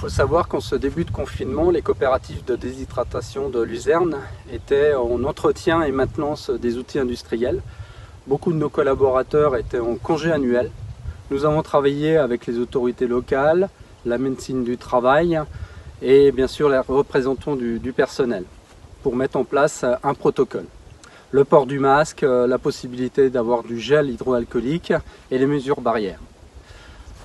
faut savoir qu'en ce début de confinement, les coopératives de déshydratation de Luzerne étaient en entretien et maintenance des outils industriels. Beaucoup de nos collaborateurs étaient en congé annuel. Nous avons travaillé avec les autorités locales, la médecine du travail et bien sûr les représentants du personnel pour mettre en place un protocole. Le port du masque, la possibilité d'avoir du gel hydroalcoolique et les mesures barrières.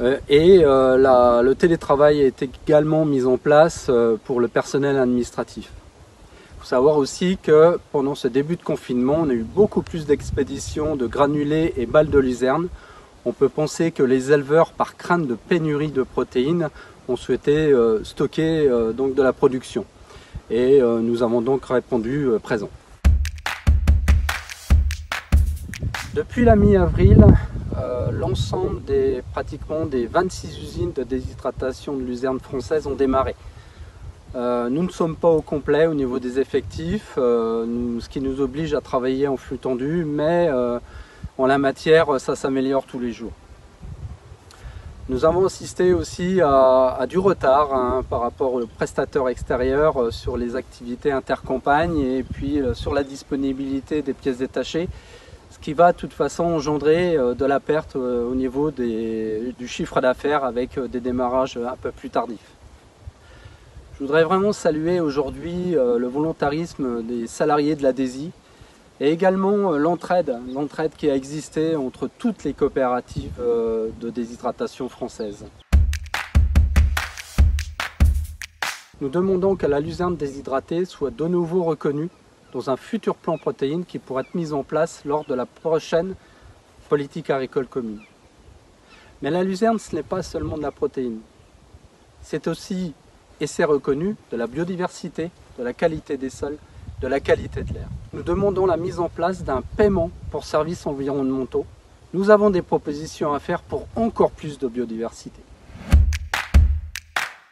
Le télétravail est également mis en place pour le personnel administratif. Il faut savoir aussi que pendant ce début de confinement, on a eu beaucoup plus d'expéditions de granulés et balles de luzerne. On peut penser que les éleveurs, par crainte de pénurie de protéines, ont souhaité stocker donc de la production. Et nous avons donc répondu présent. Depuis la mi-avril, l'ensemble pratiquement des 26 usines de déshydratation de luzerne françaises ont démarré. Nous ne sommes pas au complet au niveau des effectifs, ce qui nous oblige à travailler en flux tendu, mais en la matière, ça s'améliore tous les jours. Nous avons assisté aussi à du retard par rapport aux prestataires extérieurs sur les activités intercampagnes et puis sur la disponibilité des pièces détachées, ce qui va de toute façon engendrer de la perte au niveau du chiffre d'affaires avec des démarrages un peu plus tardifs. Je voudrais vraiment saluer aujourd'hui le volontarisme des salariés de la DESY et également l'entraide qui a existé entre toutes les coopératives de déshydratation françaises. Nous demandons que la luzerne déshydratée soit de nouveau reconnue dans un futur plan protéines qui pourrait être mis en place lors de la prochaine politique agricole commune. Mais la luzerne, ce n'est pas seulement de la protéine. C'est aussi, et c'est reconnu, de la biodiversité, de la qualité des sols, de la qualité de l'air. Nous demandons la mise en place d'un paiement pour services environnementaux. Nous avons des propositions à faire pour encore plus de biodiversité.